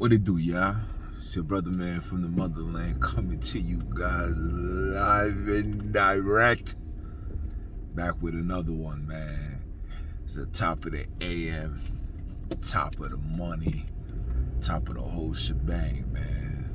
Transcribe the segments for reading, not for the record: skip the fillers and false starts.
What it do, y'all? It's your brother man from the motherland coming to you guys live and direct. Back with another one, man. It's the top of the AM, top of the money, top of the whole shebang, man.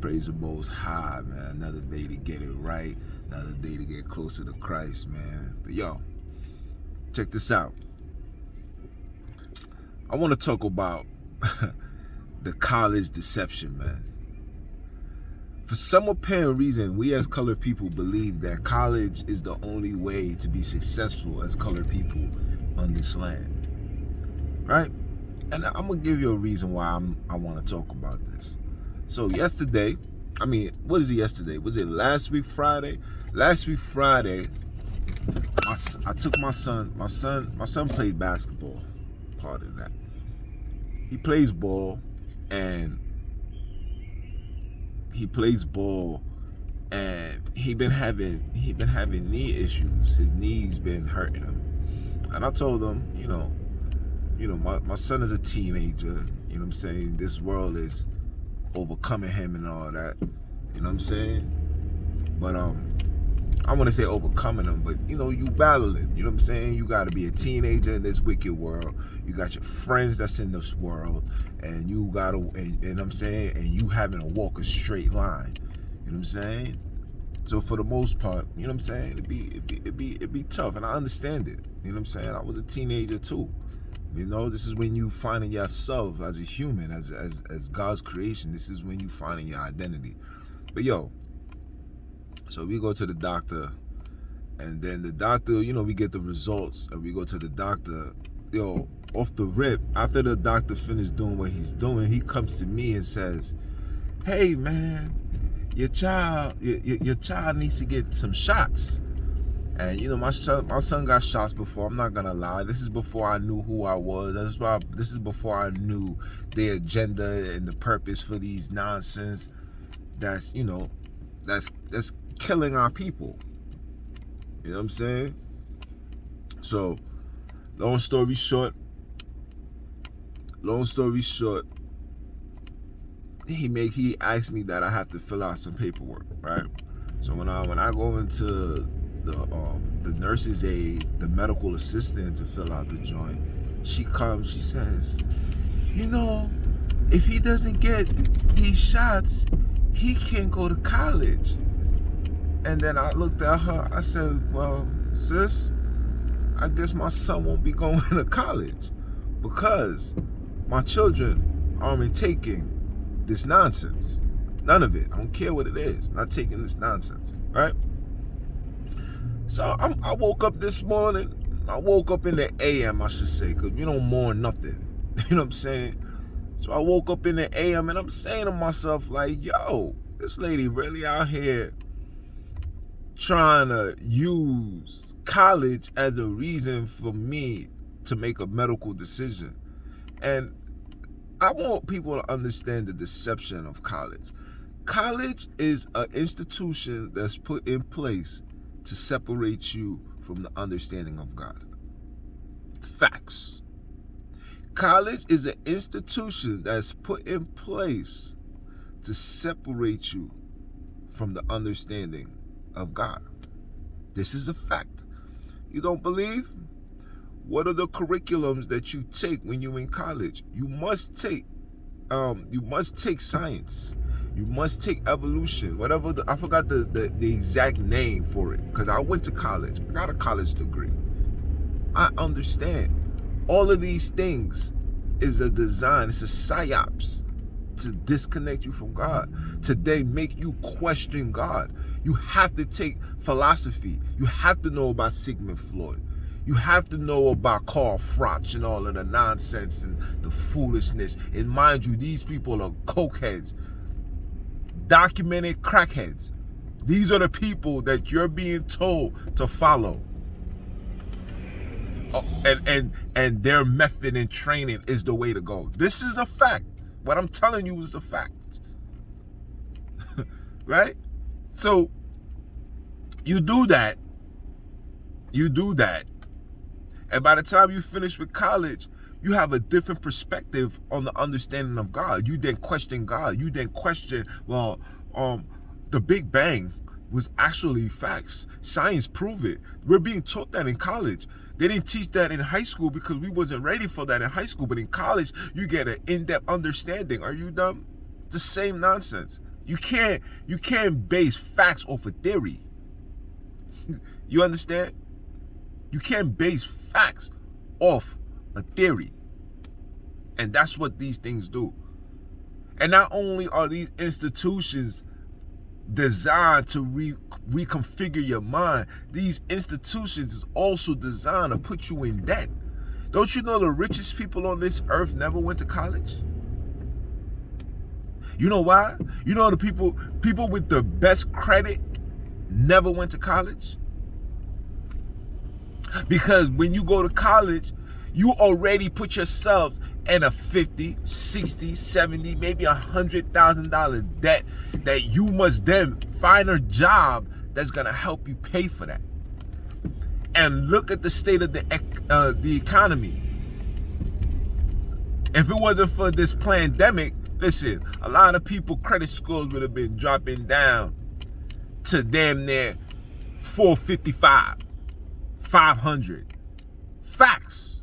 Praise the Most High, man. Another day to get it right. Another day to get closer to Christ, man. But yo, check this out. I want to talk about the college deception, man. For some apparent reason, we as colored people believe that college is the only way to be successful as colored people on this land, right? And I'm gonna give you a reason why I want to talk about this. So yesterday, what is it yesterday? Was it last week Friday? Last week Friday, I took my son. My son played basketball. Part of that. He plays ball, and he been having knee issues. His knees been hurting him, and I told him, my son is a teenager. You know what I'm saying? This world is overcoming him and all that. You know what I'm saying? But I want to say overcoming them, but you battling. You know what I'm saying? You got to be a teenager in this wicked world. You got your friends that's in this world, and you got to, and I'm saying, and you having to walk a straight line. You know what I'm saying? So for the most part, you know what I'm saying, it'd be tough, and I understand it. You know what I'm saying? I was a teenager too. This is when you finding yourself as a human, as God's creation. This is when you finding your identity. But so we go to the doctor, and then the doctor, we get the results, and we go to the doctor. Off the rip, after the doctor finished doing what he's doing, he comes to me and says, "Hey, man, your child needs to get some shots." And my son got shots before. I'm not gonna lie. This is before I knew who I was. This is before I knew the agenda and the purpose for these nonsense. That's killing our people. You know what I'm saying? So, long story short, he asked me that I have to fill out some paperwork, right? So when I go into the nurse's aide, the medical assistant, to fill out the joint, she comes, she says, if he doesn't get these shots, he can't go to college. And then I looked at her, I said, "Well, sis, I guess my son won't be going to college because my children aren't taking this nonsense. None of it. I don't care what it is. Not taking this nonsense, right?" So I woke up this morning. I woke up in the AM, I should say, because we don't mourn nothing. You know what I'm saying? So I woke up in the AM, and I'm saying to myself, like, yo, this lady really out here trying to use college as a reason for me to make a medical decision. And I want people to understand the deception of college. College is an institution that's put in place to separate you from the understanding of God. Facts. College is an institution that's put in place to separate you from the understanding of God. This is a fact. You don't believe? What are the curriculums that you take when you're in college? You must take science. You must take evolution. I forgot the exact name for it, because I went to college. I got a college degree. I understand. All of these things is a design. It's a psyops to disconnect you from God, to then make you question God. You have to take philosophy. You have to know about Sigmund Freud. You have to know about Karl Froch and all of the nonsense and the foolishness. And mind you, these people are cokeheads, documented crackheads. These are the people that you're being told to follow. And their method and training is the way to go. This is a fact. What I'm telling you is a fact. Right? So you do that. And by the time you finish with college, you have a different perspective on the understanding of God. You then question God. You then question, well, the Big Bang was actually facts. Science prove it. We're being taught that in college. They didn't teach that in high school because we wasn't ready for that in high school. But in college, you get an in-depth understanding. Are you dumb? It's the same nonsense. You can't base facts off a theory. You understand? You can't base facts off a theory. And that's what these things do. And not only are these institutions designed to reconfigure your mind, these institutions is also designed to put you in debt. Don't you know the richest people on this earth never went to college? You know why? You know the people with the best credit never went to college? Because when you go to college, you already put yourself in a $50, $60, $70, maybe $100,000 debt that you must then find a job that's gonna help you pay for that. And look at the state of the economy. If it wasn't for this pandemic, listen, a lot of people credit scores would have been dropping down to damn near 455, 500. Facts.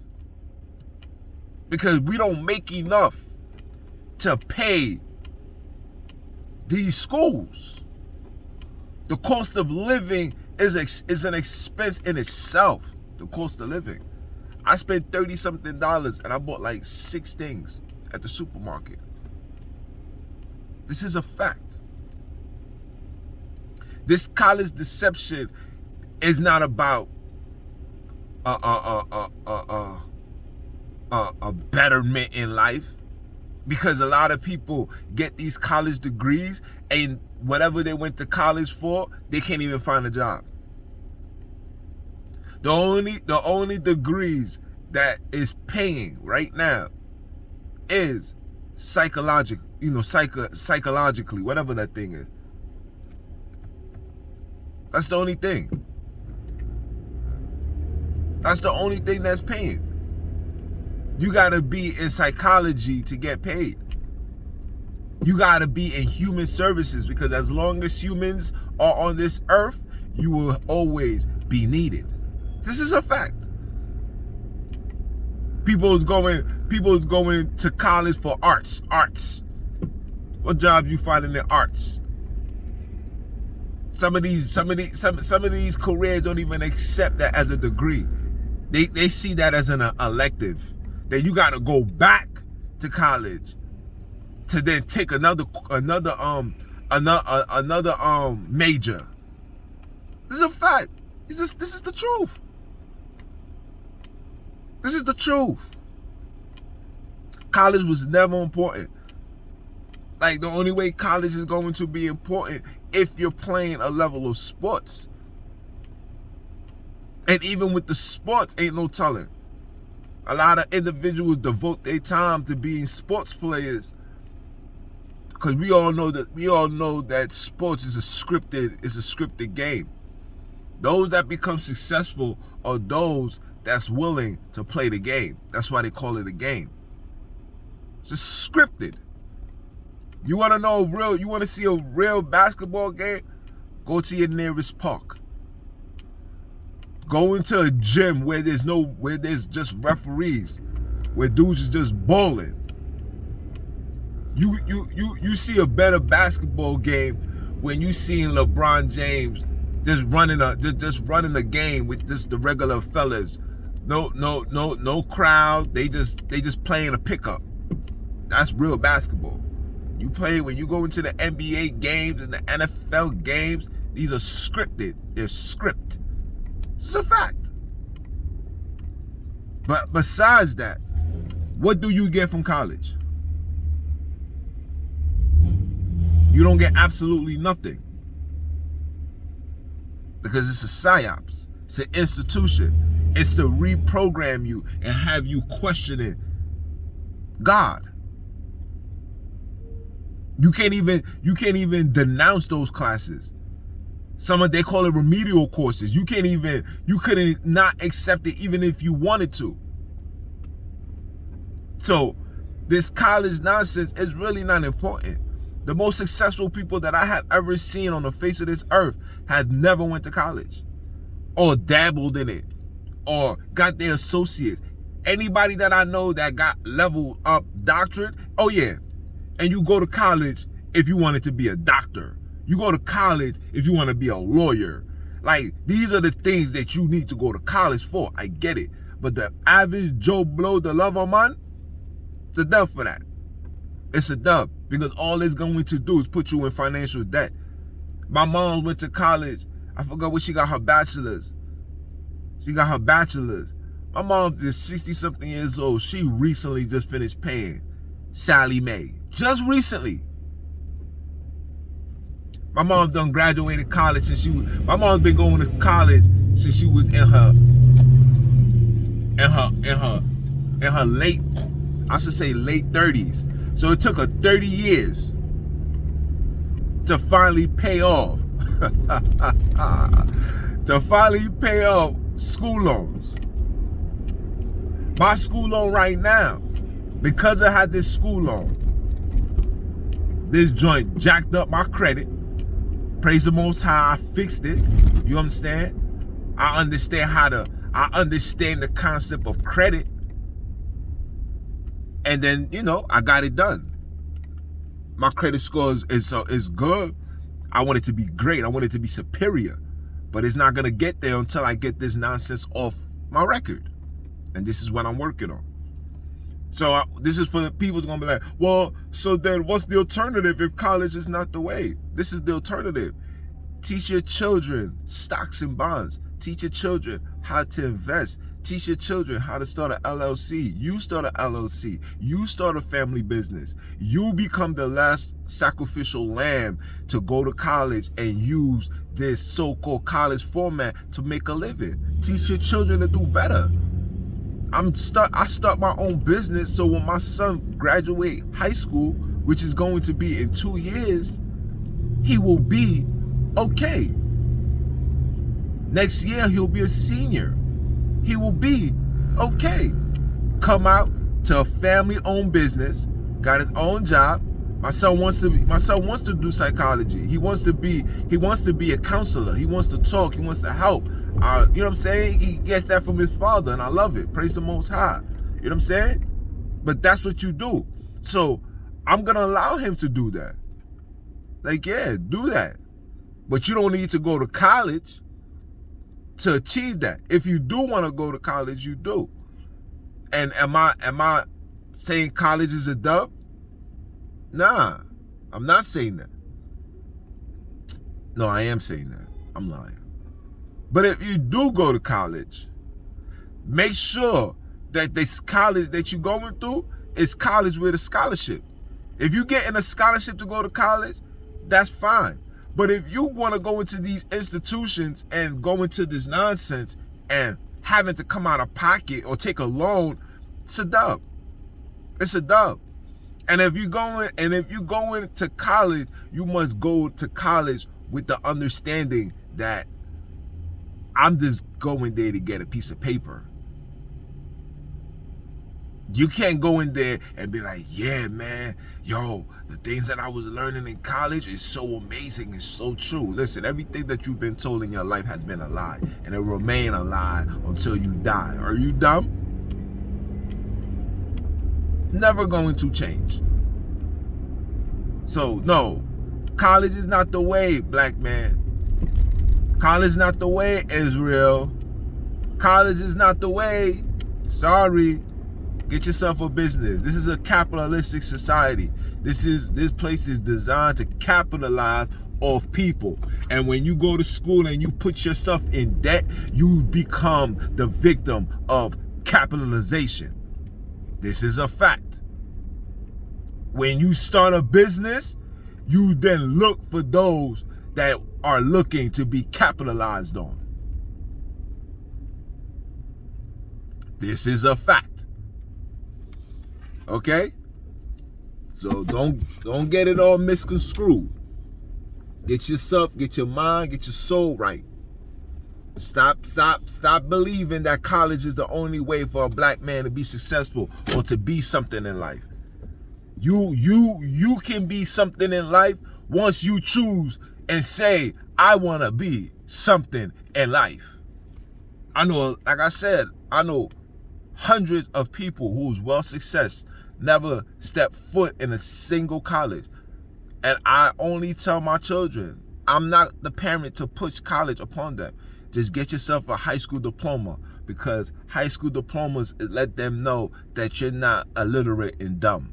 Because we don't make enough to pay these schools. The cost of living is an expense in itself. The cost of living. I spent $30-something and I bought like 6 things at the supermarket. This is a fact. This college deception is not about a betterment in life, because a lot of people get these college degrees and whatever they went to college for, they can't even find a job. The only degrees that is paying right now is psychologically, whatever that thing is. That's the only thing. That's the only thing that's paying. You gotta be in psychology to get paid. You gotta be in human services, because as long as humans are on this earth, you will always be needed. This is a fact. People's going to college for arts. What job you find in the arts? Some of these careers don't even accept that as a degree. They see that as an elective. That you got to go back to college to then take another major. This is a fact. This is the truth. This is the truth. College was never important. Like, the only way college is going to be important if you're playing a level of sports. And even with the sports, ain't no telling. A lot of individuals devote their time to being sports players, because we all know that sports is a scripted game. Those that become successful are those that's willing to play the game. That's why they call it a game. It's just scripted. You want to see a real basketball game? Go to your nearest park. Go into a gym where there's just referees, where dudes is just balling. You see a better basketball game when you seeing LeBron James just running a game with just the regular fellas. No crowd. They just playing a pickup. That's real basketball. When you go into the NBA games and the NFL games, these are scripted. They're script. It's a fact. But besides that, what do you get from college? You don't get absolutely nothing. Because it's a psyops. It's an institution. It's to reprogram you and have you questioning God. You can't even denounce those classes. They call it remedial courses. You couldn't not accept it even if you wanted to. So this college nonsense is really not important. The most successful people that I have ever seen on the face of this earth have never went to college or dabbled in it or got their associates. Anybody that I know that got leveled up doctorate, oh yeah. And you go to college if you wanted to be a doctor. You go to college if you want to be a lawyer. Like, these are the things that you need to go to college for. I get it. But the average Joe Blow, the lover man, it's a dub for that. It's a dub. Because all it's going to do is put you in financial debt. My mom went to college. I forgot what she got her bachelor's. She got her bachelor's. My mom is 60-something years old. She recently just finished paying Sally Mae. Just recently. My mom done graduated college since she was. My mom's been going to college since she was in her late, I should say late 30s. So it took her 30 years to finally pay off. To finally pay off school loans. My school loan right now, because I had this school loan, this joint jacked up my credit. Praise the Most High, I fixed it. You understand? I understand the concept of credit. And then, I got it done. My credit score is good. I want it to be great. I want it to be superior. But it's not going to get there until I get this nonsense off my record. And this is what I'm working on. So this is for the people who's going to be like, well, so then what's the alternative if college is not the way? This is the alternative. Teach your children stocks and bonds. Teach your children how to invest. Teach your children how to start an LLC. You start an LLC. You start a family business. You become the last sacrificial lamb to go to college and use this so-called college format to make a living. Teach your children to do better. I start my own business, so when my son graduate high school, which is going to be in 2 years, he will be okay. Next year, he'll be a senior. He will be okay. Come out to a family-owned business, got his own job. My son wants to do psychology. He wants to be a counselor. He wants to talk. He wants to help. You know what I'm saying? He gets that from his father, and I love it. Praise the Most High. You know what I'm saying? But that's what you do. So I'm going to allow him to do that. Like, yeah, do that. But you don't need to go to college to achieve that. If you do want to go to college, you do. And am I saying college is a dub? Nah, I'm not saying that. No, I am saying that. I'm lying. But if you do go to college, make sure that this college that you're going through is college with a scholarship. If you're getting a scholarship to go to college, that's fine. But if you want to go into these institutions and go into this nonsense and having to come out of pocket or take a loan, it's a dub. It's a dub. And if you're going to college, you must go to college with the understanding that I'm just going there to get a piece of paper. You can't go in there and be like, yeah, man, yo, the things that I was learning in college is so amazing. It's so true. Listen, everything that you've been told in your life has been a lie, and it will remain a lie until you die. Are you dumb? Never going to change. So, no, college is not the way, black man. College is not the way, Israel. College is not the way. Sorry. Get yourself a business. This is a capitalistic society. This place is designed to capitalize off people. And when you go to school and you put yourself in debt, you become the victim of capitalization. This is a fact. When you start a business, you then look for those that are looking to be capitalized on. This is a fact. Okay? So don't get it all misconstrued. Get yourself, get your mind, get your soul right. Stop believing that college is the only way for a black man to be successful or to be something in life. You can be something in life once you choose and say, I want to be something in life. I know, like I said, I know hundreds of people whose success never stepped foot in a single college. And I only tell my children, I'm not the parent to push college upon them. Just get yourself a high school diploma, because high school diplomas let them know that you're not illiterate and dumb.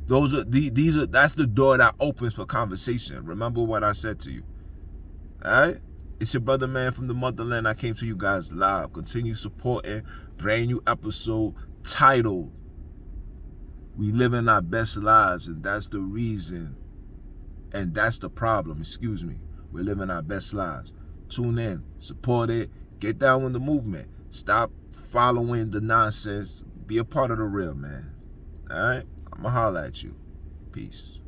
That's the door that opens for conversation. Remember what I said to you. Alright? It's your brother, man, from the motherland. I came to you guys live. Continue supporting. Brand new episode titled, We Living Our Best Lives, and that's the reason. And that's the problem, excuse me. We're living our best lives. Tune in, support it, get down with the movement. Stop following the nonsense. Be a part of the real, man. All right? I'm going to holler at you. Peace.